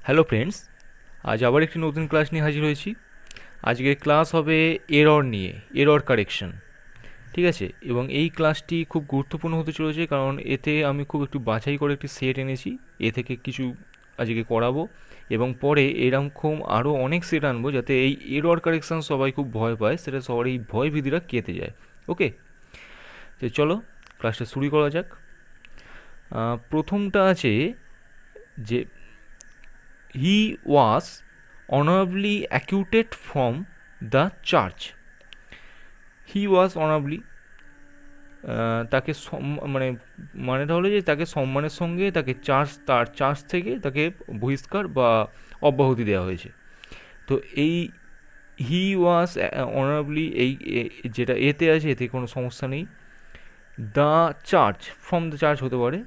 Hello friends, আজ আবার একটি নতুন ক্লাস নিয়ে হাজির হয়েছি। আজকের ক্লাস হবে এরর নিয়ে, এরর কারেকশন। ঠিক আছে, এবং এই ক্লাসটি খুব গুরুত্বপূর্ণ হতে চলেছে, কারণ এতে আমি খুব একটু বাছাই করে একটি সেট এনেছি। এ থেকে কিছু আজকে করাবো, এবং পরে এরকম আরও অনেক সেট আনবো, যাতে এই এরর কারেকশন সবাই খুব ভয় পায়, সেটা সবার এই ভয় ভীতিটা কেটে যায়। ওকে, তো চলো ক্লাসটা শুরু করা যাক। প্রথমটা আছে যে হি ওয়াজ honorably acquitted from the charge. হি ওয়াজ অনাবলি, তাকে মানে মানেটা হলো যে তাকে সম্মানের সঙ্গে তাকে তার চার্জ থেকে তাকে বহিষ্কার বা অব্যাহতি দেওয়া হয়েছে। তো এই হি ওয়াজ অনারেবলি, এই যেটা এতে আছে, এতে কোনো সমস্যা নেই। The charge, from the charge হতে পারে,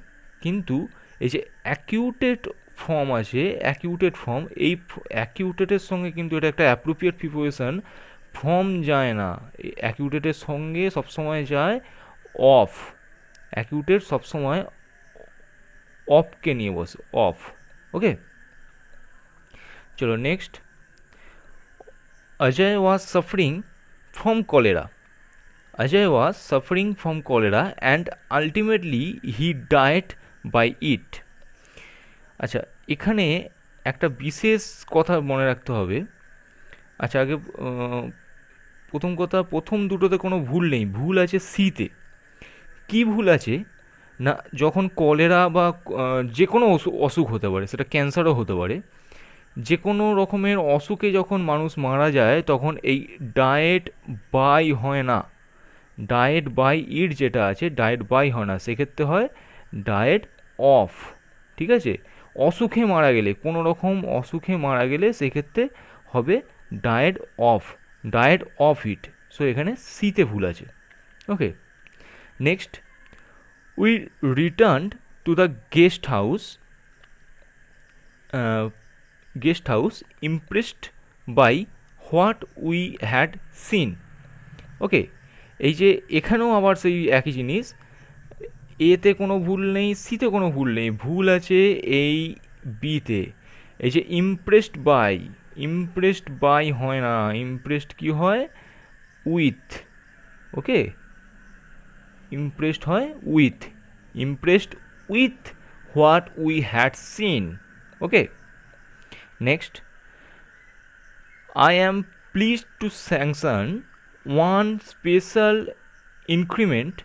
কিন্তু এই যে অ্যাকিউটেড ফর্ম আছে, অ্যাকিউটেড ফর্ম, এই অ্যাকিউটেডের সঙ্গে কিন্তু এটা একটা অ্যাপ্রোপ্রিয়েট প্রিপোজিশন, ফর্ম যায় না। অ্যাকিউটেডের সঙ্গে সবসময় যায় অফ। অ্যাকিউটেড সবসময় অফকে নিয়ে বসে, অফ। ওকে, চলো next. Ajay was suffering from cholera. Ajay was suffering from cholera and ultimately he died by it. আচ্ছা, এখানে একটা বিশেষ কথা মনে রাখতে হবে। আচ্ছা, আগে প্রথম কথা, প্রথম দুটোতে কোনো ভুল নেই, ভুল আছে সিতে। কি ভুল আছে না, যখন কলেরা বা যে কোনো অসুখ হতে পারে, সেটা ক্যান্সারও হতে পারে, যে কোনো রকমের অসুখে যখন মানুষ মারা যায়, তখন এই ডায়েট বাই হয় না। ডায়েট বাই ইট যেটা আছে, ডায়েট বাই হয় না, সেক্ষেত্রে হয় ডায়েট অফ। ঠিক আছে, অসুখে মারা গেলে, কোনো রকম অসুখে মারা গেলে সেক্ষেত্রে হবে died of, died of it. So এখানে সিতে ভুল আছে। Okay, next. We returned to the guest house impressed by what we had seen. Okay, এই যে এখানেও আবার সেই একই জিনিস, এতে কোনো ভুল নেই, সিতে কোনো ভুল নেই, ভুল আছে এই বিতে। এই যে ইমপ্রেসড বাই, ইমপ্রেসড বাই হয় না, ইমপ্রেসড কি হয়, উইথ। ওকে, ইমপ্রেসড হয় with, impressed with what we had seen. Okay, next. I am pleased to sanction one special increment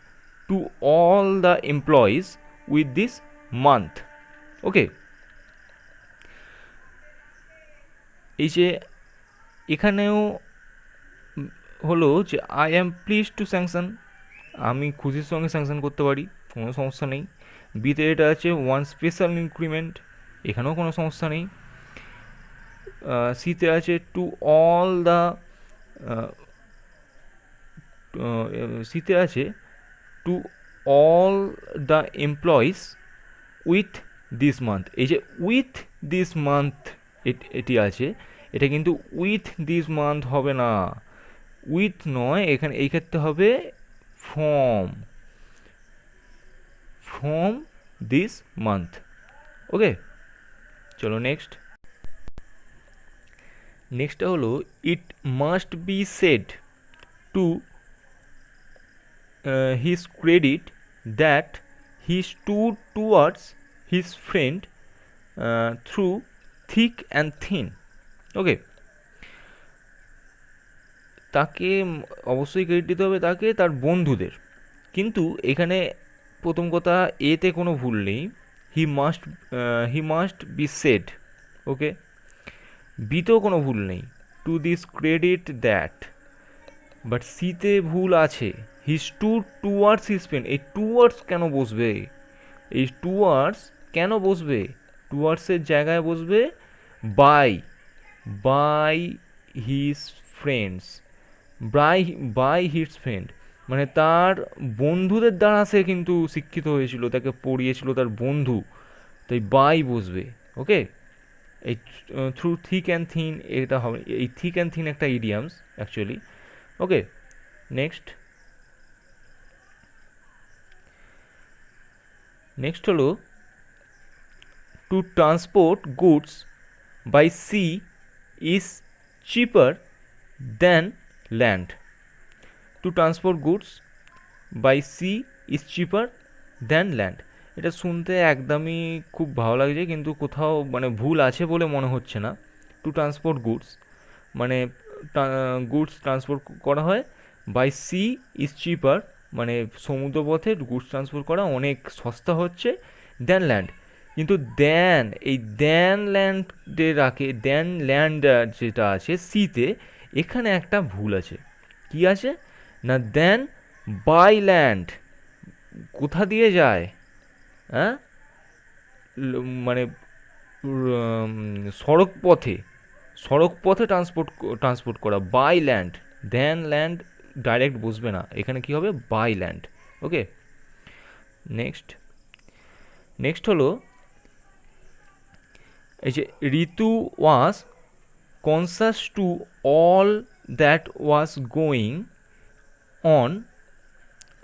to all the employees with this month. Okay, এই যে এখানেও হলো যে I am please two sanction, আমি খুশির সঙ্গে sanction করতে পারি, কোনো সমস্যা নেই। বিতে এটা আছে ওয়ান স্পেশাল ইনক্রিমেন্ট, এখানেও কোনো সমস্যা নেই। সিতে আছে টু অল দ্য, সিতে আছে to all the employees with this month. এই যে উইথ দিস মান্থ এটি আছে, এটা কিন্তু উইথ দিস মান্থ হবে না, উইথ নয়, এখানে এই ক্ষেত্রে হবে from, from this month. Okay, চলো নেক্সট। নেক্সটটা হলো it must be said to his credit that he stood towards his friend through thick and thin. Okay, তাকে অবশ্যই ক্রেডিট দিতে হবে তাকে, তার বন্ধুদের। কিন্তু এখানে প্রথম কথা, এতে কোনো ভুল নেই, he must, he must be said. Okay, বিতেও কোনো ভুল নেই, to this credit that. But সিতে ভুল আছে, he stood towards his friend. এই টুয়ার্ডস কেন বসবে, এই টুয়ার্ডস কেন বসবে, টুয়ার্ডসের জায়গায় বসবে by, by his friends, by, by his friend, মানে তার বন্ধুদের দ্বারা সে কিন্তু শিক্ষিত হয়েছিল, তাকে পড়িয়েছিল তার বন্ধু, তাই বাই বসবে। ওকে, এই থ্রু থিক অ্যান্ড থিন এটা হবে, এই থিক অ্যান্ড থিন একটা idioms actually. Okay, next. Next হলো to transport goods by sea is cheaper than land. To transport goods by sea is cheaper than land. এটা শুনতে একদমই খুব ভালো লাগছে, কিন্তু কোথাও মানে ভুল আছে বলে মনে হচ্ছে না। টু ট্রান্সপোর্ট গুডস মানে গুডস ট্রান্সপোর্ট করা হয়, বাই সি ইজ চিপার মানে সমুদ্রপথে গুডস ট্রান্সপোর্ট করা অনেক সস্তা হচ্ছে, দেন ল্যান্ড। কিন্তু দেন, এই দেন ল্যান্ডে রাখে, দেন ল্যান্ড যেটা আছে সিতে, এখানে একটা ভুল আছে। কি আছে না, দেন বাই ল্যান্ড কোথা দিয়ে যায়? হ্যাঁ, মানে সড়ক পথে, সড়ক পথে ট্রান্সপোর্ট করা, by land. Then land direct বসবে না, এখানে কি হবে, by land. Okay, next next হলো এই যে Ritu was conscious to all that was going on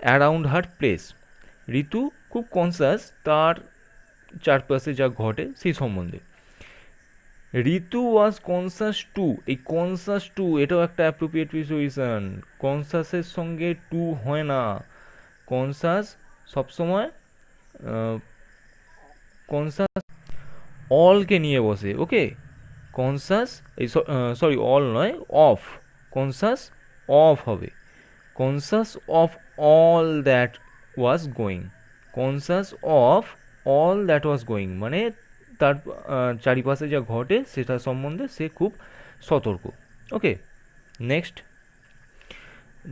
around her place. Ritu খুব কনসাস তার চারপাশে যা ঘটে সেই সম্বন্ধে। ঋতু ওয়াজ কনসাস টু, এই কনসাস টু এটাও একটা অ্যাপ্রোপ্রিয়েট প্রিপোজিশন। কনসাসের সঙ্গে টু হয় না, কনসাস সবসময় কনসাস অলকে নিয়ে বসে। ওকে, কনসাস এই সরি অল নয়, অফ, কনসাস অফ হবে, conscious of all that was going. Conscious of all that was going মানে তার চারিপাশে যা ঘটে সেটা সম্বন্ধে সে খুব সতর্ক। ওকে, নেক্সট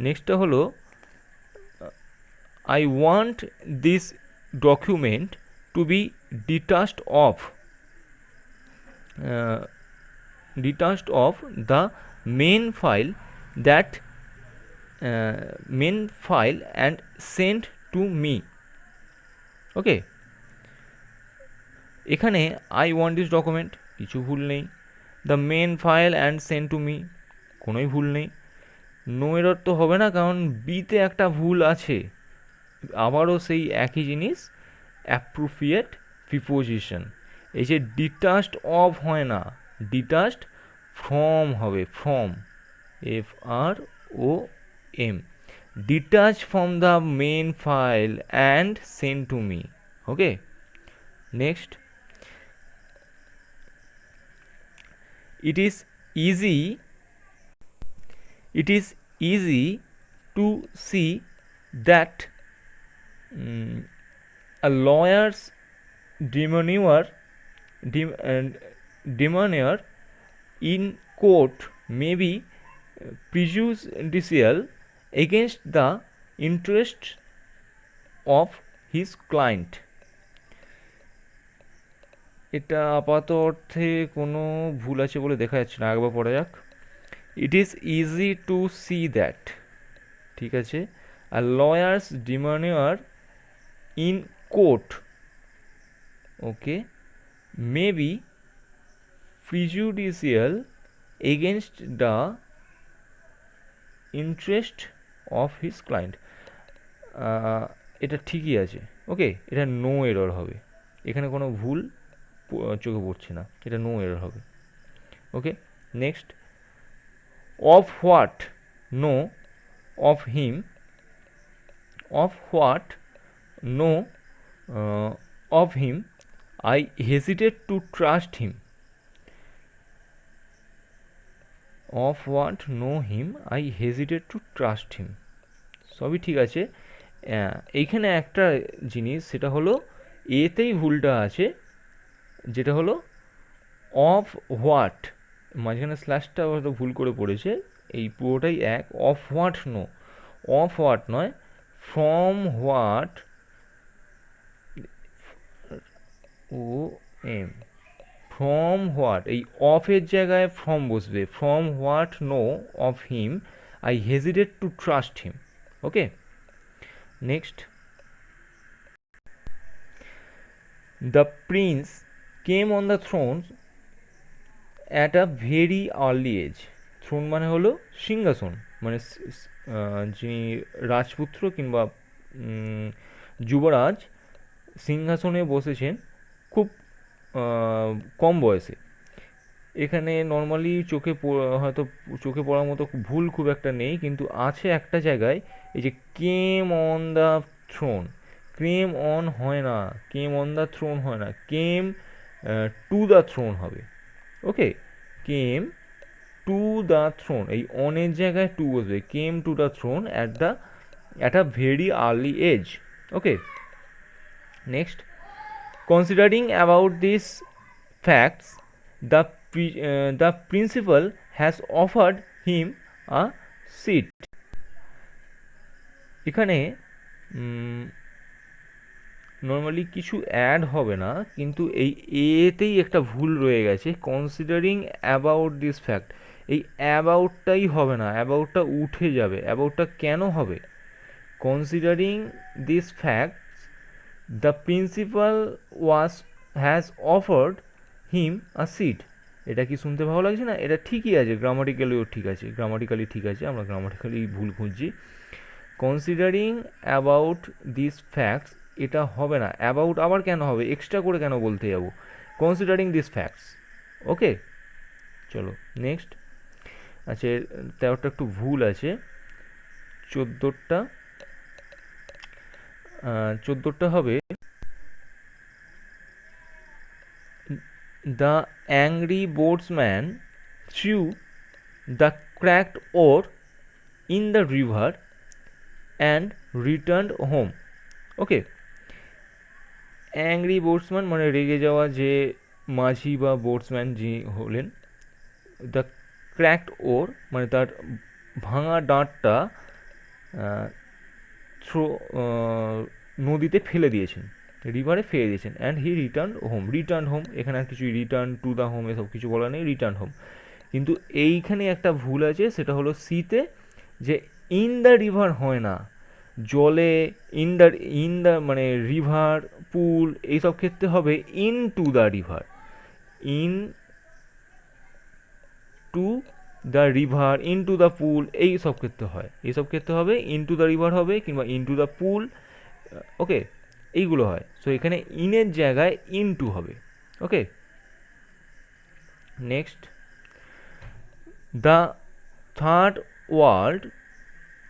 নেক্সটটা হলো I want this document to be detached of detached of the main file that main file and sent to me. Okay, এখানে আই ওয়ান্ট দিস ডকুমেন্ট কিছু ভুল নেই, the main file and send to me কোনোই ভুল নেই। No error তো হবে না, কারণ বিতে একটা ভুল আছে। আবারও সেই একই জিনিস, অ্যাপ্রোপ্রিয়েট প্রিপোজিশন। এই যে ডিটাচড অফ হয় না, ডিটাচড ফ্রম হবে, from, F R O M, detach from the main file and send to me. Okay, next it is easy it is easy to see that a lawyer's demeanor demeanor in court may be prejudicial against the interests of his client. এটা আপাত অর্থে কোনো ভুল আছে বলে দেখা যাচ্ছে না, একবার পড়া যাক। It is easy to see that, ঠিক আছে, আর lawyers demeanour in court, okay, may be prejudicial against the interest of his client. এটা ঠিকই আছে। ওকে, এটা নো এরর হবে, এখানে কোনো ভুল চোখে পড়ছে না, এটা নো এরর হবে। Okay, next of what, know, of him, of what, know, of him I hesitated to trust him. Of what, know, him I hesitated to trust him, সবই ঠিক আছে। এইখানে একটা জিনিস, সেটা হলো এতেই ভুলটা আছে, যেটা হলো অফ হোয়াট, মাঝখানে স্ল্যাশটা হয়তো ভুল করে পড়েছে, এই পুরোটাই এক। Of what know, of what নয়, ফ্রম হোয়াট, ও এম, ফ্রম হোয়াট, এই অফের জায়গায় ফ্রম বসবে, from what know of him I hesitated to trust him. Okay, next the prince came on the throne at a very early age. Throne মানে হলো সিংহাসন, মানে যিনি রাজপুত্র কিংবা যুবরাজ সিংহাসনে বসেছেন খুব কম বয়সে। এখানে নর্মালি হয়তো চোখে পড়ার মতো ভুল খুব একটা নেই, কিন্তু আছে একটা জায়গায়, এই যে কেম on the thrown, came on হয় না, কেম অন দ্য থ্রোন হয় না, কেম টু দ্য থ্রোন হবে। Okay, came to the throne, এই অনের জায়গায় টু বসবে, came to the throne at a very early age. Okay, next, considering about these facts, the principal has offered him a seat. এখানে normally কিছু add হবে না, কিন্তু এই এতেই একটা ভুল রয়ে গেছে, কনসিডারিং অ্যাবাউট দিস ফ্যাক্ট, এই অ্যাবাউটটাই হবে না, অ্যাবাউটটা উঠে যাবে। অ্যাবাউটটা কেন হবে? Considering this fact, the principal was has offered him a seat. এটা কি শুনতে ভালো লাগছে না? এটা ঠিকই আছে, গ্রামাটিক্যালিও ঠিক আছে, গ্রামাটিক্যালি ঠিক আছে, আমরা গ্রামাটিক্যালি ভুল খুঁজছি। কনসিডারিং অ্যাবাউট দিস ফ্যাক্টস, এটা হবে না, অ্যাবাউট আবার কেন হবে, এক্সট্রা করে কেন বলতে যাবো? Considering this facts. ওকে, চলো নেক্সট। আচ্ছা, 13টা একটু ভুল আছে, 14টা হবে, the angry boatsman threw the cracked oar in the river and returned home. Okay, angry boatsman মানে রেগে যাওয়া যে মাঝি বা বোটসম্যান যিনি হলেন, দ্য ক্র্যাকড ওর মানে তার ভাঙা ডাঁটটা থ্রো নদীতে ফেলে দিয়েছেন, রিভারে ফেলে দিয়েছেন, অ্যান্ড হি রিটার্ন হোম, এখানে আর কিছু রিটার্ন টু দ্য হোম এসব কিছু বলা নেই, রিটার্ন হোম। কিন্তু এইখানে একটা ভুল আছে, সেটা হলো সিতে, যে ইন দ্য রিভার হয় না, জলে ইন দ্য মানে রিভার, পুল, এইসব ক্ষেত্রে হবে in to the river, in to the river, in to the পুল, এই সব ক্ষেত্রে হয়, এইসব ক্ষেত্রে হবে ইন টু দ্য রিভার হবে, কিংবা in to the pool. Okay, এইগুলো হয়। সো এখানে ইনের জায়গায় ইন টু হবে। Okay, next, the third world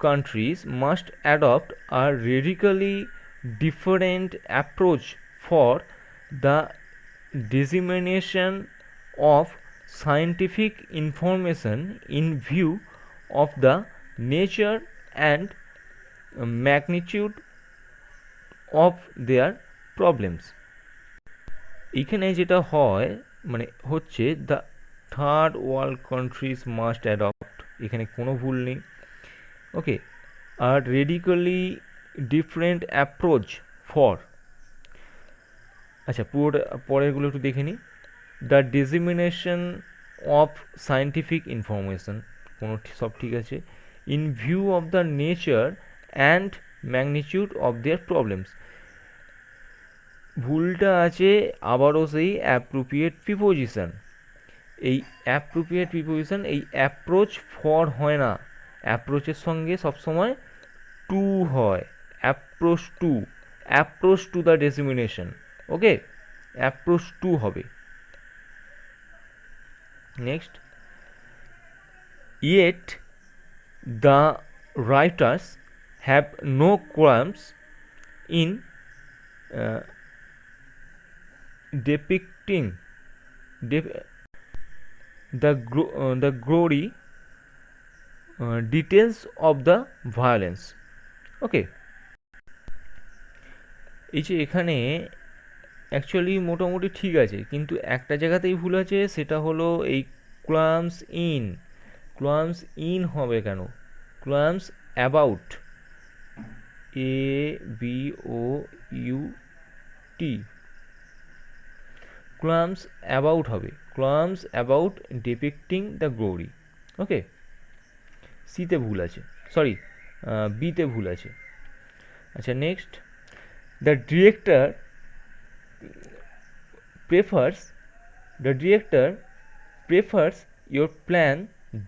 countries must adopt a radically different approach for the dissemination of scientific information in view of the nature and magnitude of their problems. এখানে যেটা হয় মানে হচ্ছে, the third world countries must adopt, এখানে কোনো ভুল নেই। Okay, আর রেডিক্যালি ডিফারেন্ট অ্যাপ্রোচ ফর, আচ্ছা পুরোটা পরেরগুলো একটু দেখে নিই। The dissemination of scientific information, কোনো সব ঠিক আছে, in view of the nature and magnitude of their problems, ভুলটা আছে আবারও সেই অ্যাপ্রোপ্রিয়েট প্রিপোজিশন, এই অ্যাপ্রোপ্রিয়েট প্রিপোজিশন, এই অ্যাপ্রোচ ফর হয় না, অ্যাপ্রোচের সঙ্গে সবসময় টু হয়, approach to the dissemination. Okay, approach to হবে। Next, yet the writers have no crimes in depicting the glory details of the violence. Okay, এই যে এখানে অ্যাকচুয়ালি মোটামুটি ঠিক আছে, কিন্তু একটা জায়গাতেই ভুল আছে, সেটা হলো এই ক্লামস ইন হবে কেন, clams about, ABOUT, clams about হবে, ক্লামস অ্যাবাউট ডিপিক্টিং দ্য গ্লোরি। ওকে, সিতে ভুল আছে, সরি বিতে ভুল আছে। আচ্ছা, next, the director prefers your plan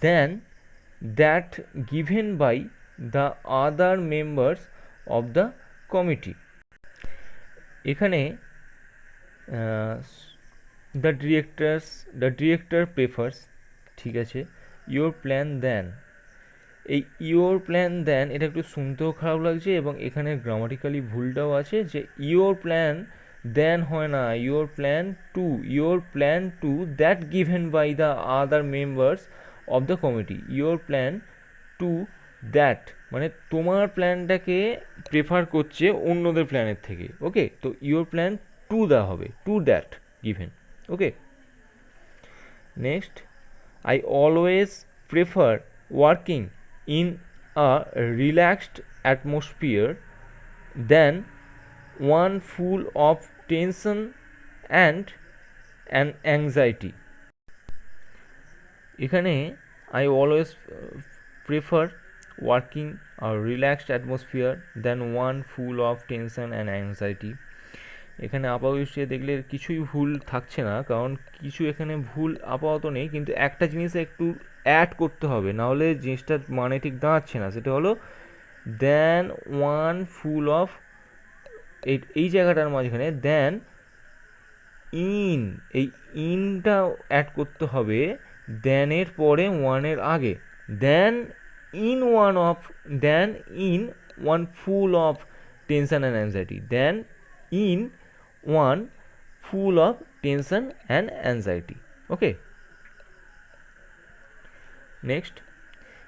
than that given by the other members of the committee. এখানে দ্য ডিরেক্টর প্রেফার্স, ঠিক আছে, ইওর প্ল্যান দেন। এই ইওর প্ল্যান দেন এটা একটু শুনতেও খারাপ লাগছে এবং এখানে গ্রামাটিক্যালি ভুলটাও আছে, যে ইওর প্ল্যান দেন হয় না, your plan to that given by the other members of the committee. Your plan to that মানে তোমার প্ল্যানটাকে প্রেফার করছে অন্যদের প্ল্যানের থেকে, ওকে। তো ইওর প্ল্যান টু দ্য হবে, to that given, okay. Next, I always prefer working in a relaxed atmosphere than one full of tension and anxiety. এখানে I always prefer working a relaxed atmosphere than one full of tension and anxiety. এখানে আপাতদৃষ্টিতে দেখলে কিছুই ভুল থাকছে না, কারণ কিছু এখানে ভুল আপাতত নেই, কিন্তু একটা জিনিসে একটু অ্যাড করতে হবে, নাহলে জিনিসটার মানে ঠিক দাঁড়াচ্ছে না। সেটা হলো দেন ওয়ান ফুল অফ, এই জায়গাটার মাঝখানে দেন ইন, এই ইনটা অ্যাড করতে হবে দেনের পরে ওয়ানের আগে। Then in one full of tension and anxiety, then in one full of tension and anxiety, okay. Next,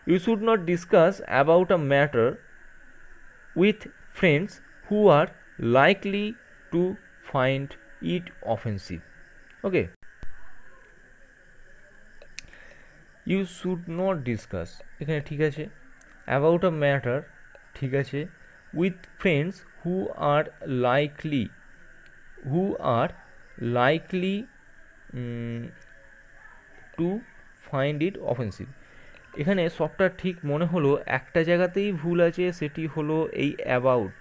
you should not discuss about a matter with friends who are likely to find it offensive, okay. You should not discuss এখানে ঠিক আছে, about a matter ঠিক আছে, with friends who are likely two find it offensive. এখানে সবটা ঠিক মনে হলো, একটা জায়গাতেই ভুল আছে, সেটি হলো এই about.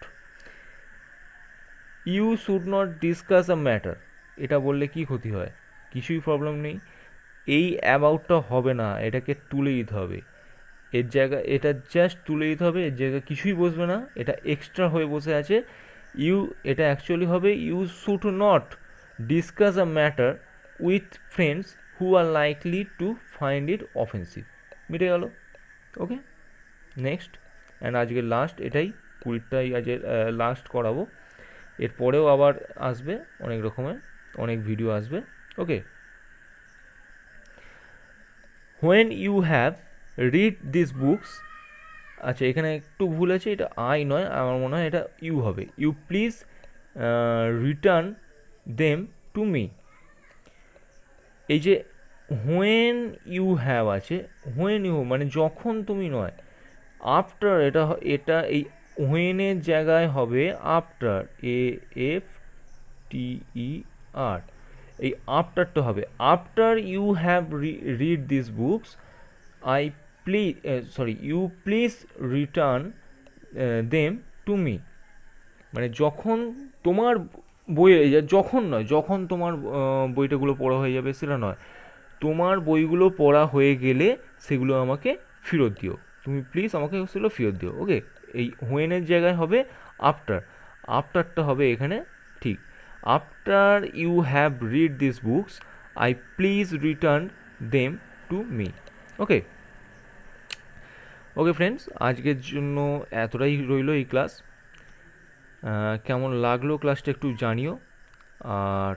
You should not discuss a matter, এটা বললে কি ক্ষতি হয়? কিছুই প্রবলেম নেই। এই অ্যাবাউটটা হবে না, এটাকে তুলে দিতে হবে। এর জায়গায় এটা জাস্ট তুলে দিতে হবে, এর জায়গায় কিছুই বসবে না, এটা এক্সট্রা হয়ে বসে আছে। এটা অ্যাকচুয়ালি হবে you should not discuss a matter with friends who are likely to find it offensive. মিটে গেল, ওকে। নেক্সট অ্যান্ড আজকের লাস্ট, এটাই 20টাই আজকে লাস্ট করাবো, এরপরেও আবার আসবে অনেক রকমের, অনেক ভিডিও আসবে, okay. When you have read this books, আচ্ছা এখানে একটু ভুল আছে, এটা আই নয়, আমার মনে হয় এটা ইউ হবে। You please return them to me. এই যে হোয়েন ইউ হ্যাভ আছে, হোয়েন ইউ মানে যখন তুমি নয়, আফটার এটা এই হোয়েনের জায়গায় হবে আফটার, AFTER, এই আফটারটা হবে after you have read this books you please return them to me. মানে যখন তোমার যখন নয়, যখন তোমার বইটাগুলো পড়া হয়ে যাবে সেটা নয়, তোমার বইগুলো পড়া হয়ে গেলে সেগুলো আমাকে ফেরত দিও, তুমি প্লিজ আমাকে সেগুলো ফেরত দিও, ওকে। এই হোয়েনের জায়গায় হবে আফটারটা হবে এখানে ঠিক, after you have read this books I please return them to me, okay. Okay friends, আজকের জন্য এতটাই রইল এই ক্লাস। কেমন লাগলো ক্লাসটা একটু জানিও, আর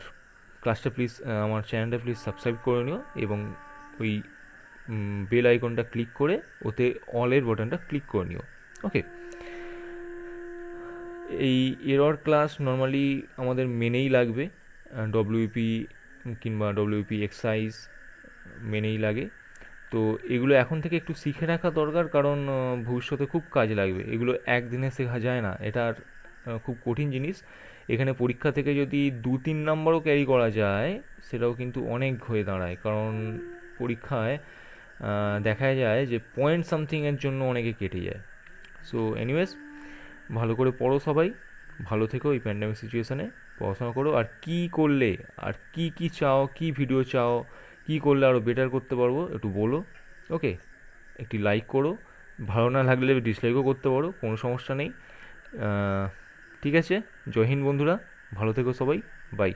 ক্লাসটা প্লিজ আমার চ্যানেলটা প্লিজ সাবস্ক্রাইব করে নিও এবং ওই বেল আইকনটা ক্লিক করে ওতে অলের বাটনটা ক্লিক করে নিও, ওকে। এই এরর ক্লাস নর্মালি আমাদের মেনেই লাগবে, ডব্লিউপি কিংবা ডব্লিউপি এক্সারসাইজ মেনেই লাগে। তো এগুলো এখন থেকে একটু শিখে রাখা দরকার, কারণ ভবিষ্যতে খুব কাজে লাগবে। এগুলো একদিনে শেখা যায় না, এটার খুব কঠিন জিনিস। এখানে পরীক্ষা থেকে যদি 2-3 নাম্বারও ক্যারি করা যায় সেটাও কিন্তু অনেক হয়ে দাঁড়ায়, কারণ পরীক্ষায় দেখা যায় যে পয়েন্ট সামথিংয়ের জন্য অনেকে কেটে যায়। সো এনিওয়েজ, ভালো করে পড়ো সবাই, ভালো থেকো এই প্যান্ডামিক সিচুয়েশানে, পড়াশোনা করো। আর কী করলে, আর কী চাও, কী ভিডিও চাও, কী করলে আরও বেটার করতে পারবো একটু বলো, ওকে। একটি লাইক করো, ভালো না লাগলে ডিসলাইকও করতে পারো, কোনো সমস্যা নেই। ঠিক আছে, জয় হিন্দ বন্ধুরা, ভালো থেকো সবাই, বাই।